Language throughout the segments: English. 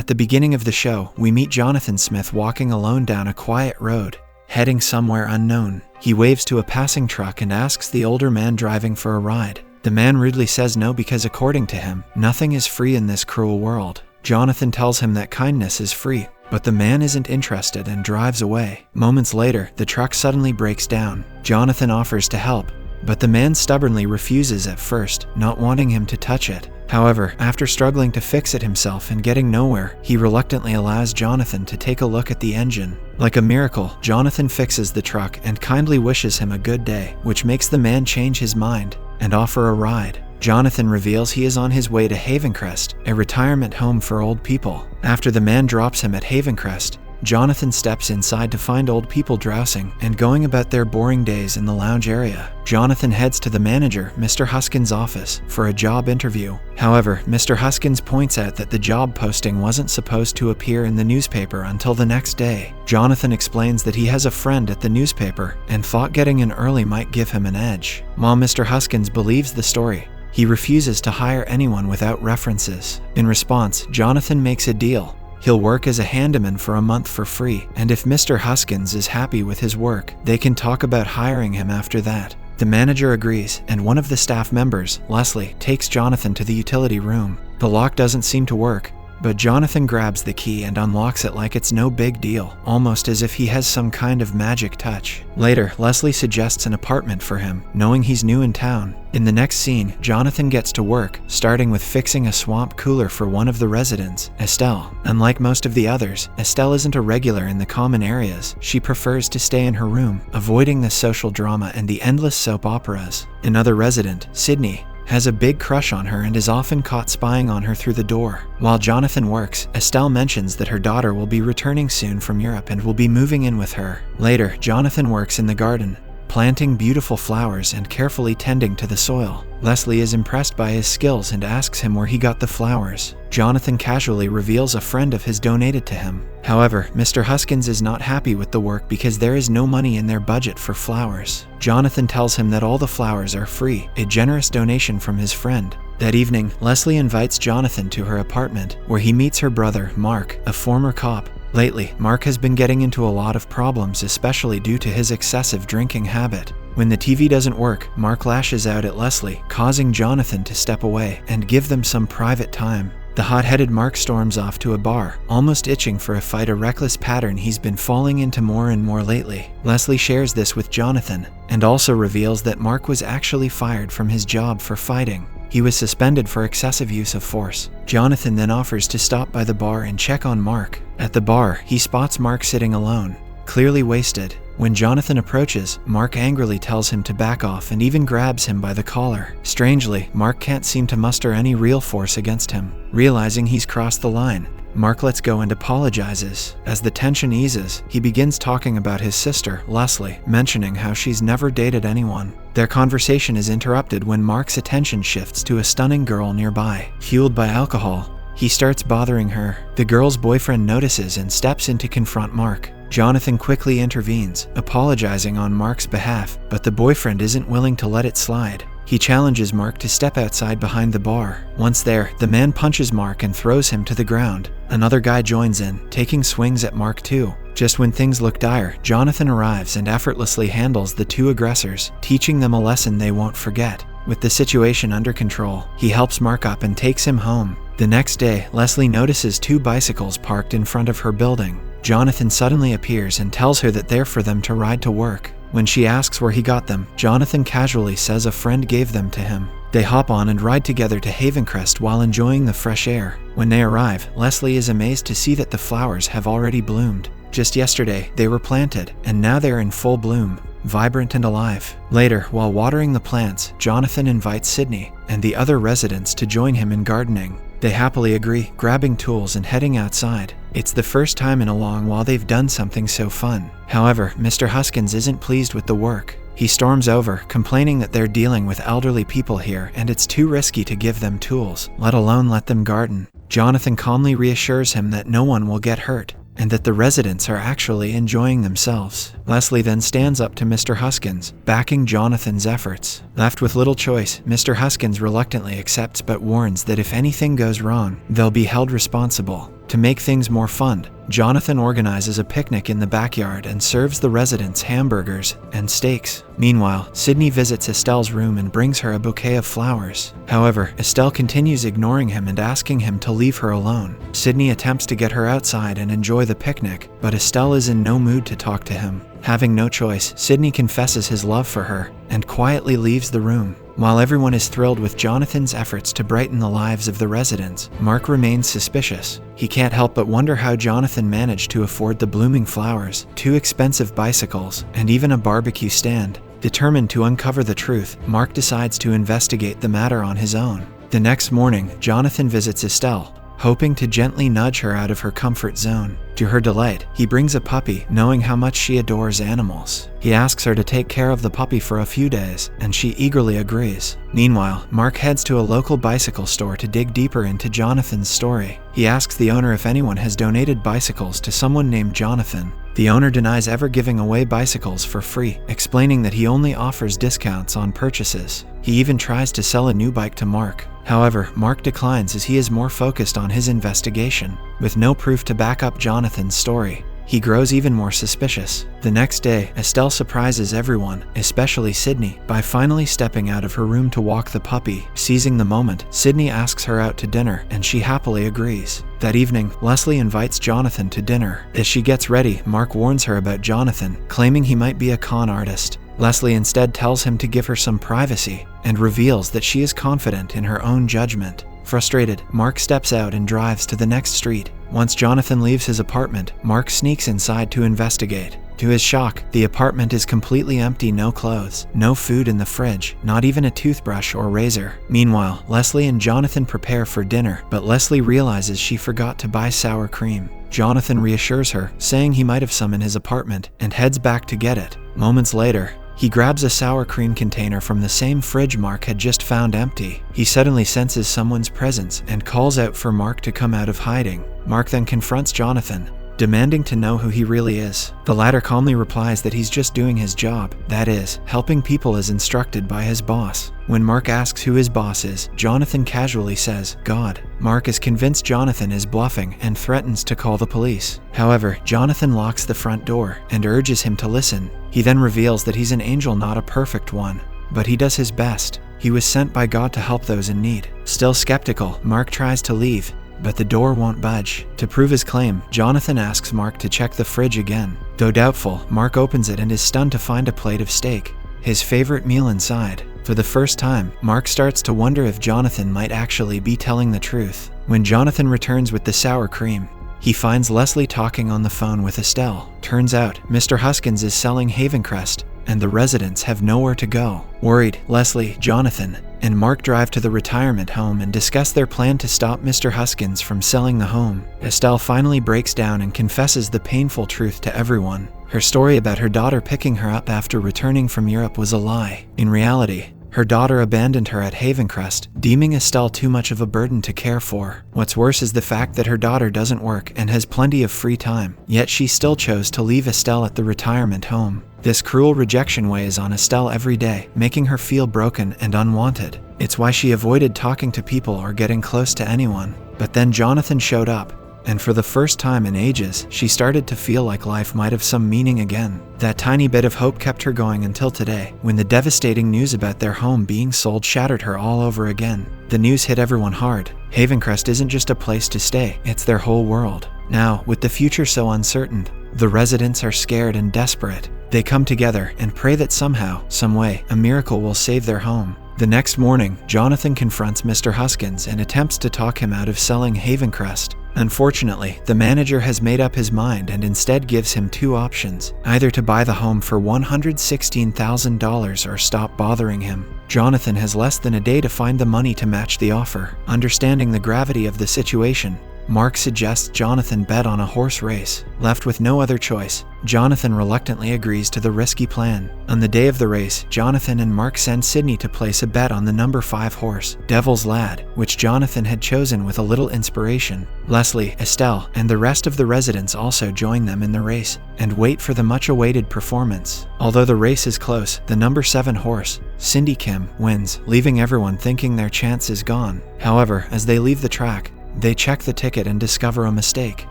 the beginning of the show, we meet Jonathan Smith walking alone down a quiet road, heading somewhere unknown. He waves to a passing truck and asks the older man driving for a ride. The man rudely says no because according to him, nothing is free in this cruel world. Jonathan tells him that kindness is free, but the man isn't interested and drives away. Moments later, the truck suddenly breaks down. Jonathan offers to help, but the man stubbornly refuses at first, not wanting him to touch it. However, after struggling to fix it himself and getting nowhere, he reluctantly allows Jonathan to take a look at the engine. Like a miracle, Jonathan fixes the truck and kindly wishes him a good day, which makes the man change his mind and offer a ride. Jonathan reveals he is on his way to Crest, a retirement home for old people. After the man drops him at Crest, Jonathan steps inside to find old people drowsing and going about their boring days in the lounge area. Jonathan heads to the manager, Mr. Huskins' office, for a job interview. However, Mr. Huskins points out that the job posting wasn't supposed to appear in the newspaper until the next day. Jonathan explains that he has a friend at the newspaper and thought getting in early might give him an edge. While Mr. Huskins believes the story, he refuses to hire anyone without references. In response, Jonathan makes a deal. He'll work as a handyman for a month for free, and if Mr. Huskins is happy with his work, they can talk about hiring him after that. The manager agrees, and one of the staff members, Leslie, takes Jonathan to the utility room. The lock doesn't seem to work, but Jonathan grabs the key and unlocks it like it's no big deal, almost as if he has some kind of magic touch. Later, Leslie suggests an apartment for him, knowing he's new in town. In the next scene, Jonathan gets to work, starting with fixing a swamp cooler for one of the residents, Estelle. Unlike most of the others, Estelle isn't a regular in the common areas. She prefers to stay in her room, avoiding the social drama and the endless soap operas. Another resident, Sydney, has a big crush on her and is often caught spying on her through the door. While Jonathan works, Estelle mentions that her daughter will be returning soon from Europe and will be moving in with her. Later, Jonathan works in the garden, planting beautiful flowers and carefully tending to the soil. Leslie is impressed by his skills and asks him where he got the flowers. Jonathan casually reveals a friend of his donated to him. However, Mr. Huskins is not happy with the work because there is no money in their budget for flowers. Jonathan tells him that all the flowers are free, a generous donation from his friend. That evening, Leslie invites Jonathan to her apartment, where he meets her brother, Mark, a former cop. Lately, Mark has been getting into a lot of problems, especially due to his excessive drinking habit. When the TV doesn't work, Mark lashes out at Leslie, causing Jonathan to step away and give them some private time. The hot-headed Mark storms off to a bar, almost itching for a fight, a reckless pattern he's been falling into more and more lately. Leslie shares this with Jonathan, and also reveals that Mark was actually fired from his job for fighting. He was suspended for excessive use of force. Jonathan then offers to stop by the bar and check on Mark. At the bar, he spots Mark sitting alone, clearly wasted. When Jonathan approaches, Mark angrily tells him to back off and even grabs him by the collar. Strangely, Mark can't seem to muster any real force against him. Realizing he's crossed the line, Mark lets go and apologizes. As the tension eases, he begins talking about his sister, Leslie, mentioning how she's never dated anyone. Their conversation is interrupted when Mark's attention shifts to a stunning girl nearby. Fueled by alcohol, he starts bothering her. The girl's boyfriend notices and steps in to confront Mark. Jonathan quickly intervenes, apologizing on Mark's behalf, but the boyfriend isn't willing to let it slide. He challenges Mark to step outside behind the bar. Once there, the man punches Mark and throws him to the ground. Another guy joins in, taking swings at Mark too. Just when things look dire, Jonathan arrives and effortlessly handles the two aggressors, teaching them a lesson they won't forget. With the situation under control, he helps Mark up and takes him home. The next day, Leslie notices two bicycles parked in front of her building. Jonathan suddenly appears and tells her that they're for them to ride to work. When she asks where he got them, Jonathan casually says a friend gave them to him. They hop on and ride together to Crest while enjoying the fresh air. When they arrive, Leslie is amazed to see that the flowers have already bloomed. Just yesterday, they were planted, and now they're in full bloom, vibrant and alive. Later, while watering the plants, Jonathan invites Sydney and the other residents to join him in gardening. They happily agree, grabbing tools and heading outside. It's the first time in a long while they've done something so fun. However, Mr. Huskins isn't pleased with the work. He storms over, complaining that they're dealing with elderly people here and it's too risky to give them tools, let alone let them garden. Jonathan calmly reassures him that no one will get hurt, and that the residents are actually enjoying themselves. Leslie then stands up to Mr. Huskins, backing Jonathan's efforts. Left with little choice, Mr. Huskins reluctantly accepts but warns that if anything goes wrong, they'll be held responsible. To make things more fun, Jonathan organizes a picnic in the backyard and serves the residents hamburgers and steaks. Meanwhile, Sydney visits Estelle's room and brings her a bouquet of flowers. However, Estelle continues ignoring him and asking him to leave her alone. Sydney attempts to get her outside and enjoy the picnic, but Estelle is in no mood to talk to him. Having no choice, Sydney confesses his love for her and quietly leaves the room. While everyone is thrilled with Jonathan's efforts to brighten the lives of the residents, Mark remains suspicious. He can't help but wonder how Jonathan managed to afford the blooming flowers, 2 expensive bicycles, and even a barbecue stand. Determined to uncover the truth, Mark decides to investigate the matter on his own. The next morning, Jonathan visits Estelle, hoping to gently nudge her out of her comfort zone. To her delight, he brings a puppy, knowing how much she adores animals. He asks her to take care of the puppy for a few days, and she eagerly agrees. Meanwhile, Mark heads to a local bicycle store to dig deeper into Jonathan's story. He asks the owner if anyone has donated bicycles to someone named Jonathan. The owner denies ever giving away bicycles for free, explaining that he only offers discounts on purchases. He even tries to sell a new bike to Mark. However, Mark declines as he is more focused on his investigation. With no proof to back up Jonathan's story, he grows even more suspicious. The next day, Estelle surprises everyone, especially Sydney, by finally stepping out of her room to walk the puppy. Seizing the moment, Sydney asks her out to dinner, and she happily agrees. That evening, Leslie invites Jonathan to dinner. As she gets ready, Mark warns her about Jonathan, claiming he might be a con artist. Leslie instead tells him to give her some privacy, and reveals that she is confident in her own judgment. Frustrated, Mark steps out and drives to the next street. Once Jonathan leaves his apartment, Mark sneaks inside to investigate. To his shock, the apartment is completely empty, no clothes, no food in the fridge, not even a toothbrush or razor. Meanwhile, Leslie and Jonathan prepare for dinner, but Leslie realizes she forgot to buy sour cream. Jonathan reassures her, saying he might have some in his apartment, and heads back to get it. Moments later, he grabs a sour cream container from the same fridge Mark had just found empty. He suddenly senses someone's presence and calls out for Mark to come out of hiding. Mark then confronts Jonathan, demanding to know who he really is. The latter calmly replies that he's just doing his job, that is, helping people as instructed by his boss. When Mark asks who his boss is, Jonathan casually says, God. Mark is convinced Jonathan is bluffing and threatens to call the police. However, Jonathan locks the front door and urges him to listen. He then reveals that he's an angel, not a perfect one, but he does his best. He was sent by God to help those in need. Still skeptical, Mark tries to leave, but the door won't budge. To prove his claim, Jonathan asks Mark to check the fridge again. Though doubtful, Mark opens it and is stunned to find a plate of steak, his favorite meal inside. For the first time, Mark starts to wonder if Jonathan might actually be telling the truth. When Jonathan returns with the sour cream, he finds Leslie talking on the phone with Estelle. Turns out, Mr. Huskins is selling Haven Crest, and the residents have nowhere to go. Worried, Leslie, Jonathan, and Mark drive to the retirement home and discuss their plan to stop Mr. Huskins from selling the home. Estelle finally breaks down and confesses the painful truth to everyone. Her story about her daughter picking her up after returning from Europe was a lie. In reality, her daughter abandoned her at Haven Crest, deeming Estelle too much of a burden to care for. What's worse is the fact that her daughter doesn't work and has plenty of free time, yet she still chose to leave Estelle at the retirement home. This cruel rejection weighs on Estelle every day, making her feel broken and unwanted. It's why she avoided talking to people or getting close to anyone. But then Jonathan showed up, and for the first time in ages, she started to feel like life might have some meaning again. That tiny bit of hope kept her going until today, when the devastating news about their home being sold shattered her all over again. The news hit everyone hard. Haven Crest isn't just a place to stay, it's their whole world. Now, with the future so uncertain, the residents are scared and desperate. They come together and pray that somehow, someway, a miracle will save their home. The next morning, Jonathan confronts Mr. Huskins and attempts to talk him out of selling Haven Crest. Unfortunately, the manager has made up his mind and instead gives him 2 options, either to buy the home for $116,000 or stop bothering him. Jonathan has less than a day to find the money to match the offer. Understanding the gravity of the situation, Mark suggests Jonathan bet on a horse race. Left with no other choice, Jonathan reluctantly agrees to the risky plan. On the day of the race, Jonathan and Mark send Sydney to place a bet on the number 5 horse, Devil's Lad, which Jonathan had chosen with a little inspiration. Leslie, Estelle, and the rest of the residents also join them in the race and wait for the much-awaited performance. Although the race is close, the number 7 horse, Cindy Kim, wins, leaving everyone thinking their chance is gone. However, as they leave the track, They check the ticket and discover a mistake.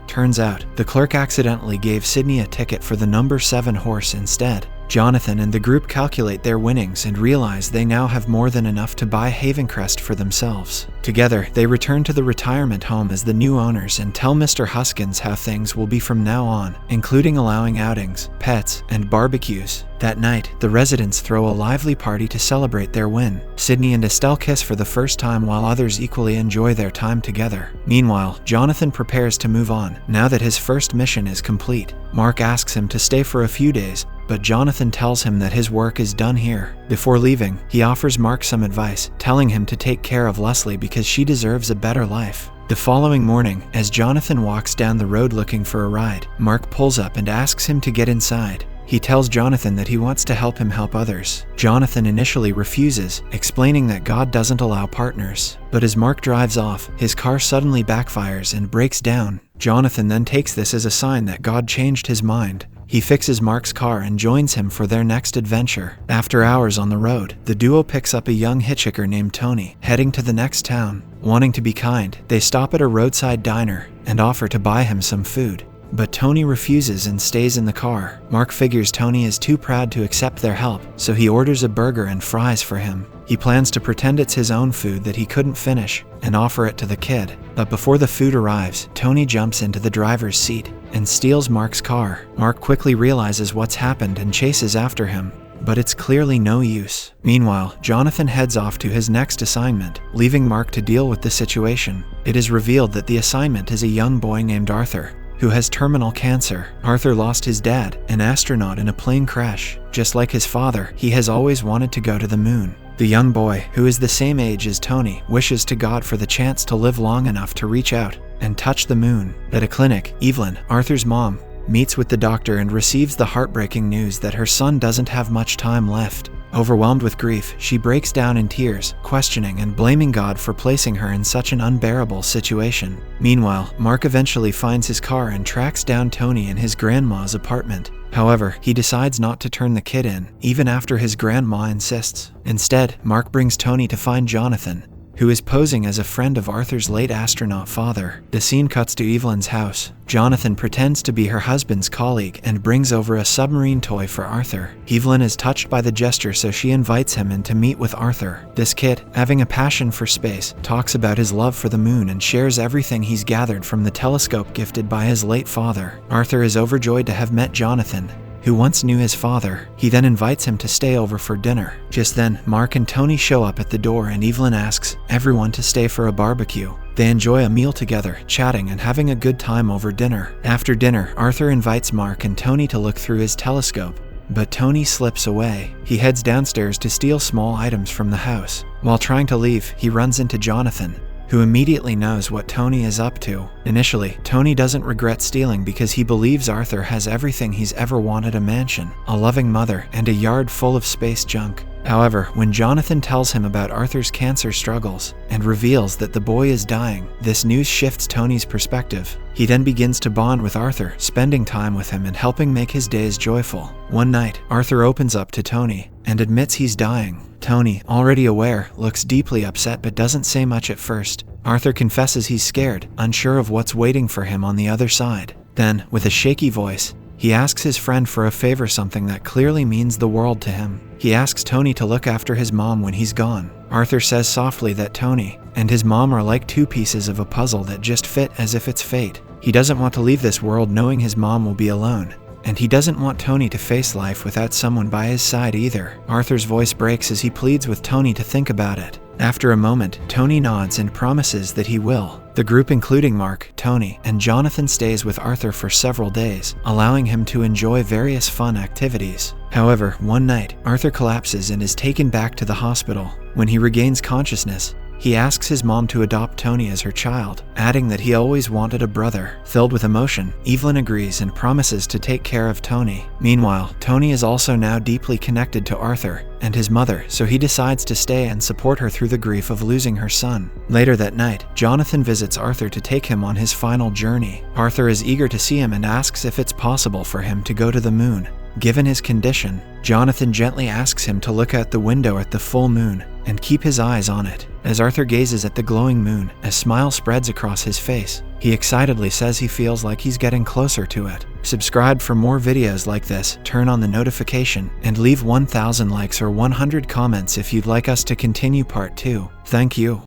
Turns out, the clerk accidentally gave Sydney a ticket for the number 7 horse instead. Jonathan and the group calculate their winnings and realize they now have more than enough to buy Haven Crest for themselves. Together, they return to the retirement home as the new owners and tell Mr. Huskins how things will be from now on, including allowing outings, pets, and barbecues. That night, the residents throw a lively party to celebrate their win. Sydney and Estelle kiss for the first time while others equally enjoy their time together. Meanwhile, Jonathan prepares to move on, now that his first mission is complete. Mark asks him to stay for a few days, but Jonathan tells him that his work is done here. Before leaving, he offers Mark some advice, telling him to take care of Leslie because she deserves a better life. The following morning, as Jonathan walks down the road looking for a ride, Mark pulls up and asks him to get inside. He tells Jonathan that he wants to help him help others. Jonathan initially refuses, explaining that God doesn't allow partners. But as Mark drives off, his car suddenly backfires and breaks down. Jonathan then takes this as a sign that God changed his mind. He fixes Mark's car and joins him for their next adventure. After hours on the road, the duo picks up a young hitchhiker named Tony, heading to the next town. Wanting to be kind, they stop at a roadside diner and offer to buy him some food. But Tony refuses and stays in the car. Mark figures Tony is too proud to accept their help, so he orders a burger and fries for him. He plans to pretend it's his own food that he couldn't finish and offer it to the kid. But before the food arrives, Tony jumps into the driver's seat and steals Mark's car. Mark quickly realizes what's happened and chases after him, but it's clearly no use. Meanwhile, Jonathan heads off to his next assignment, leaving Mark to deal with the situation. It is revealed that the assignment is a young boy named Arthur, who has terminal cancer. Arthur lost his dad, an astronaut in a plane crash. Just like his father, he has always wanted to go to the moon. The young boy, who is the same age as Tony, wishes to God for the chance to live long enough to reach out and touch the moon. At a clinic, Evelyn, Arthur's mom, meets with the doctor and receives the heartbreaking news that her son doesn't have much time left. Overwhelmed with grief, she breaks down in tears, questioning and blaming God for placing her in such an unbearable situation. Meanwhile, Mark eventually finds his car and tracks down Tony in his grandma's apartment. However, he decides not to turn the kid in, even after his grandma insists. Instead, Mark brings Tony to find Jonathan, who is posing as a friend of Arthur's late astronaut father. The scene cuts to Evelyn's house. Jonathan pretends to be her husband's colleague and brings over a submarine toy for Arthur. Evelyn is touched by the gesture, so she invites him in to meet with Arthur. This kid, having a passion for space, talks about his love for the moon and shares everything he's gathered from the telescope gifted by his late father. Arthur is overjoyed to have met Jonathan, who once knew his father. He then invites him to stay over for dinner. Just then, Mark and Tony show up at the door and Evelyn asks everyone to stay for a barbecue. They enjoy a meal together, chatting and having a good time over dinner. After dinner, Arthur invites Mark and Tony to look through his telescope, but Tony slips away. He heads downstairs to steal small items from the house. While trying to leave, he runs into Jonathan, who immediately knows what Tony is up to. Initially, Tony doesn't regret stealing because he believes Arthur has everything he's ever wanted: a mansion, a loving mother, and a yard full of space junk. However, when Jonathan tells him about Arthur's cancer struggles and reveals that the boy is dying, this news shifts Tony's perspective. He then begins to bond with Arthur, spending time with him and helping make his days joyful. One night, Arthur opens up to Tony and admits he's dying. Tony, already aware, looks deeply upset but doesn't say much at first. Arthur confesses he's scared, unsure of what's waiting for him on the other side. Then, with a shaky voice, he asks his friend for a favor, something that clearly means the world to him. He asks Tony to look after his mom when he's gone. Arthur says softly that Tony and his mom are like two pieces of a puzzle that just fit as if it's fate. He doesn't want to leave this world knowing his mom will be alone, and he doesn't want Tony to face life without someone by his side either. Arthur's voice breaks as he pleads with Tony to think about it. After a moment, Tony nods and promises that he will. The group, including Mark, Tony, and Jonathan, stays with Arthur for several days, allowing him to enjoy various fun activities. However, one night, Arthur collapses and is taken back to the hospital. When he regains consciousness, he asks his mom to adopt Tony as her child, adding that he always wanted a brother. Filled with emotion, Evelyn agrees and promises to take care of Tony. Meanwhile, Tony is also now deeply connected to Arthur and his mother, so he decides to stay and support her through the grief of losing her son. Later that night, Jonathan visits Arthur to take him on his final journey. Arthur is eager to see him and asks if it's possible for him to go to the moon. Given his condition, Jonathan gently asks him to look out the window at the full moon, and keep his eyes on it. As Arthur gazes at the glowing moon, a smile spreads across his face. He excitedly says he feels like he's getting closer to it. Subscribe for more videos like this, turn on the notification, and leave 1,000 likes or 100 comments if you'd like us to continue part 2. Thank you.